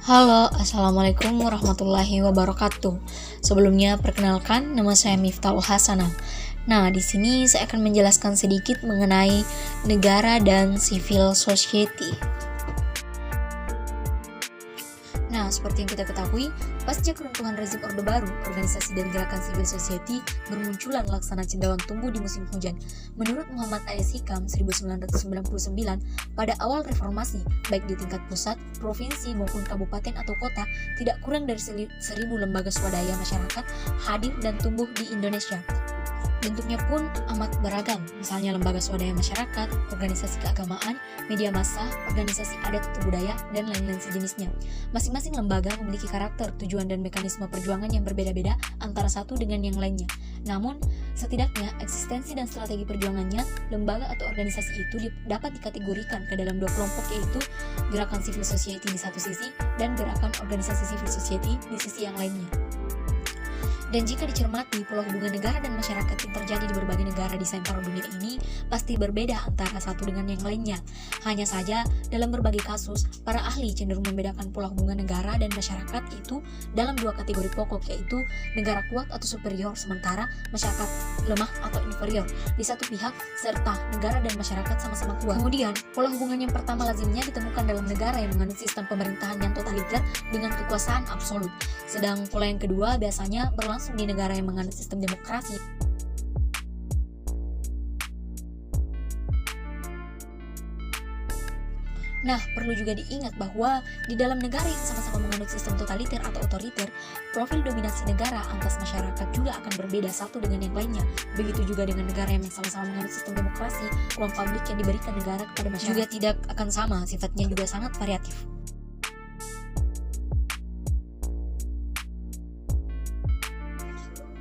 Halo, Assalamualaikum warahmatullahi wabarakatuh. Sebelumnya, perkenalkan, nama saya Miftahul Hasanah. Nah, di sini saya akan menjelaskan sedikit mengenai negara dan civil society. Nah, seperti yang kita ketahui, pasca keruntuhan rezim Orde Baru, organisasi dan gerakan civil society bermunculan laksana cendawan tumbuh di musim hujan. Menurut Muhammad A.S. Hikam 1999, pada awal reformasi, baik di tingkat pusat, provinsi maupun kabupaten atau kota, tidak kurang dari 1.000 lembaga swadaya masyarakat hadir dan tumbuh di Indonesia. Bentuknya pun amat beragam, misalnya lembaga swadaya masyarakat, organisasi keagamaan, media massa, organisasi adat atau budaya, dan lain-lain sejenisnya. Masing-masing lembaga memiliki karakter, tujuan, dan mekanisme perjuangan yang berbeda-beda antara satu dengan yang lainnya. Namun, setidaknya eksistensi dan strategi perjuangannya, lembaga atau organisasi itu dapat dikategorikan ke dalam dua kelompok, yaitu gerakan civil society di satu sisi dan gerakan organisasi civil society di sisi yang lainnya. Dan jika dicermati, pola hubungan negara dan masyarakat yang terjadi di berbagai negara di seantero dunia ini pasti berbeda antara satu dengan yang lainnya. Hanya saja, dalam berbagai kasus, para ahli cenderung membedakan pola hubungan negara dan masyarakat itu dalam dua kategori pokok, yaitu negara kuat atau superior, sementara masyarakat lemah atau inferior di satu pihak, serta negara dan masyarakat sama-sama kuat. Kemudian, pola hubungan yang pertama lazimnya ditemukan dalam negara yang menganut sistem pemerintahan yang totaliter dengan kekuasaan absolut. Sedang pola yang kedua biasanya berlangsung di negara yang menganut sistem demokrasi. Nah, perlu juga diingat bahwa di dalam negara yang sama-sama menganut sistem totaliter atau otoriter, profil dominasi negara atas masyarakat juga akan berbeda satu dengan yang lainnya. Begitu juga dengan negara yang sama-sama menganut sistem demokrasi, ruang publik yang diberikan negara kepada masyarakat juga tidak akan sama, sifatnya juga sangat variatif.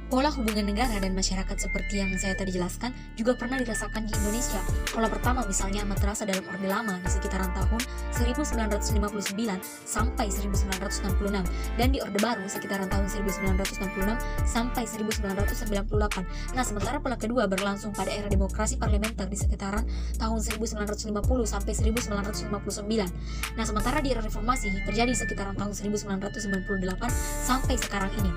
Pola hubungan negara dan masyarakat seperti yang saya tadi jelaskan juga pernah dirasakan di Indonesia. Pola pertama misalnya amat terasa dalam Orde Lama di sekitaran tahun 1959 sampai 1966 dan di Orde Baru sekitaran tahun 1966 sampai 1998. Nah, sementara pola kedua berlangsung pada era demokrasi parlementer di sekitaran tahun 1950 sampai 1959. Nah, sementara di era reformasi terjadi sekitaran tahun 1998 sampai sekarang ini.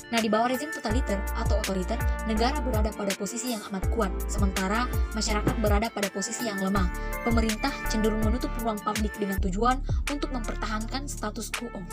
Nah, di bawah rezim totaliter atau otoriter, negara berada pada posisi yang amat kuat, sementara masyarakat berada pada posisi yang lemah. Pemerintah cenderung menutup ruang publik dengan tujuan untuk mempertahankan status quo.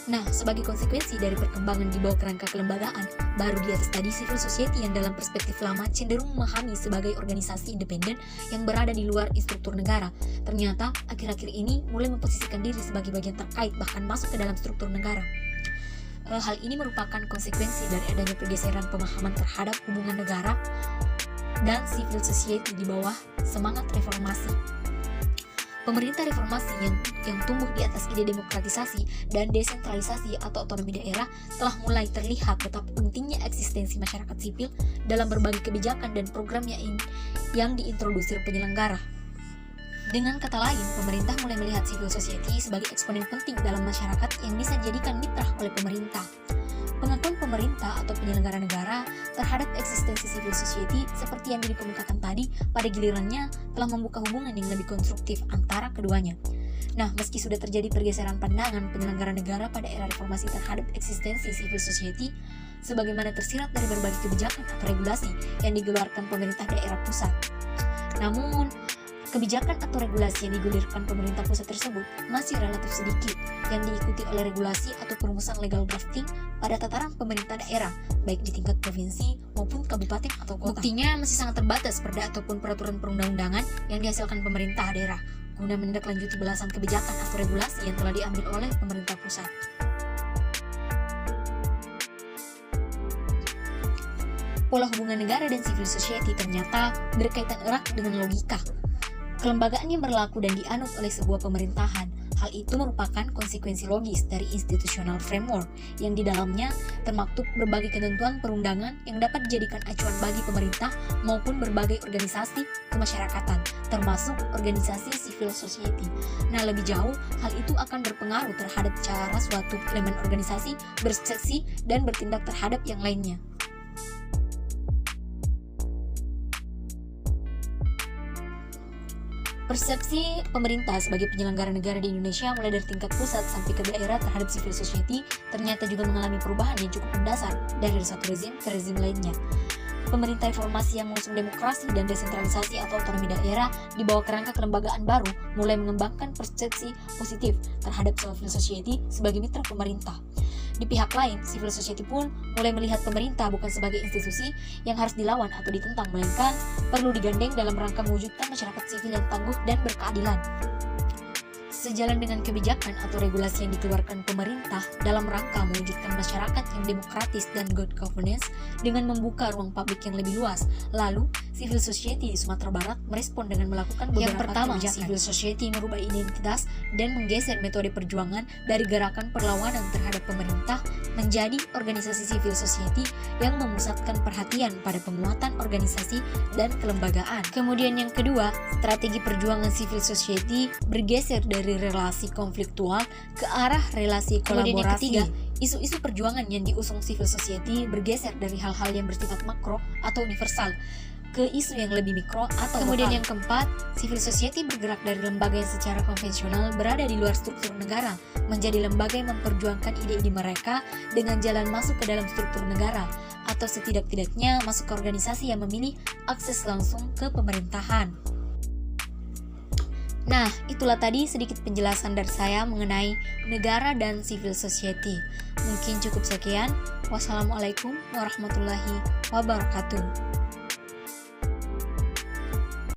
Nah, sebagai konsekuensi dari perkembangan di bawah kerangka kelembagaan, baru di atas tadi civil society yang dalam perspektif lama cenderung memahami sebagai organisasi independen yang berada di luar struktur negara. Ternyata, akhir-akhir ini mulai memposisikan diri sebagai bagian terkait, bahkan masuk ke dalam struktur negara. Hal ini merupakan konsekuensi dari adanya pergeseran pemahaman terhadap hubungan negara dan civil society di bawah semangat reformasi. Pemerintah reformasi yang tumbuh di atas ide demokratisasi dan desentralisasi atau otonomi daerah telah mulai terlihat betapa pentingnya eksistensi masyarakat sipil dalam berbagai kebijakan dan program yang diintrodusir penyelenggara. Dengan kata lain, pemerintah mulai melihat civil society sebagai eksponen penting dalam masyarakat yang bisa dijadikan mitra oleh pemerintah. Pengakuan pemerintah atau penyelenggara negara terhadap eksistensi civil society seperti yang dikemukakan tadi pada gilirannya telah membuka hubungan yang lebih konstruktif antara keduanya. Nah, meski sudah terjadi pergeseran pandangan penyelenggara negara pada era reformasi terhadap eksistensi civil society, sebagaimana tersirat dari berbagai kebijakan atau regulasi yang dikeluarkan pemerintah daerah pusat. Namun, kebijakan atau regulasi yang digulirkan pemerintah pusat tersebut masih relatif sedikit yang diikuti oleh regulasi atau perumusan legal drafting pada tataran pemerintah daerah, baik di tingkat provinsi maupun kabupaten atau kota. Buktinya masih sangat terbatas perda ataupun peraturan perundang-undangan yang dihasilkan pemerintah daerah guna menindaklanjuti belasan kebijakan atau regulasi yang telah diambil oleh pemerintah pusat. Pola hubungan negara dan civil society ternyata berkaitan erat dengan logika. Kelembagaan yang berlaku dan dianut oleh sebuah pemerintahan Hal itu merupakan konsekuensi logis dari institutional framework yang di dalamnya termaktub berbagai ketentuan perundangan yang dapat dijadikan acuan bagi pemerintah maupun berbagai organisasi kemasyarakatan, termasuk organisasi civil society. Nah, lebih jauh, hal itu akan berpengaruh terhadap cara suatu elemen organisasi berekspresi dan bertindak terhadap yang lainnya. Persepsi pemerintah sebagai penyelenggara negara di Indonesia mulai dari tingkat pusat sampai ke daerah terhadap civil society ternyata juga mengalami perubahan yang cukup mendasar dari satu rezim ke rezim lainnya. Pemerintah reformasi yang mengusung demokrasi dan desentralisasi atau otonomi daerah di bawah kerangka kelembagaan baru mulai mengembangkan persepsi positif terhadap civil society sebagai mitra pemerintah. Di pihak lain, civil society pun mulai melihat pemerintah bukan sebagai institusi yang harus dilawan atau ditentang, melainkan perlu digandeng dalam rangka mewujudkan masyarakat sipil yang tangguh dan berkeadilan. Sejalan dengan kebijakan atau regulasi yang dikeluarkan pemerintah dalam rangka mewujudkan masyarakat yang demokratis dan good governance dengan membuka ruang publik yang lebih luas, lalu civil society di Sumatera Barat merespon dengan melakukan beberapa Yang pertama, kebijakan. civil society merubah identitas dan menggeser metode perjuangan dari gerakan perlawanan terhadap pemerintah menjadi organisasi civil society yang memusatkan perhatian pada penguatan organisasi dan kelembagaan. Kemudian yang kedua, strategi perjuangan civil society bergeser dari relasi konfliktual ke arah relasi kolaborasi. Kemudian yang ketiga, isu-isu perjuangan yang diusung civil society bergeser dari hal-hal yang bersifat makro atau universal ke isu yang lebih mikro atau Kemudian lokal. yang keempat, civil society bergerak dari lembaga yang secara konvensional berada di luar struktur negara menjadi lembaga yang memperjuangkan ide-ide mereka dengan jalan masuk ke dalam struktur negara atau setidak-tidaknya masuk ke organisasi yang memilih akses langsung ke pemerintahan. Nah, itulah tadi sedikit penjelasan dari saya mengenai negara dan civil society. Mungkin cukup sekian. Wassalamualaikum warahmatullahi wabarakatuh.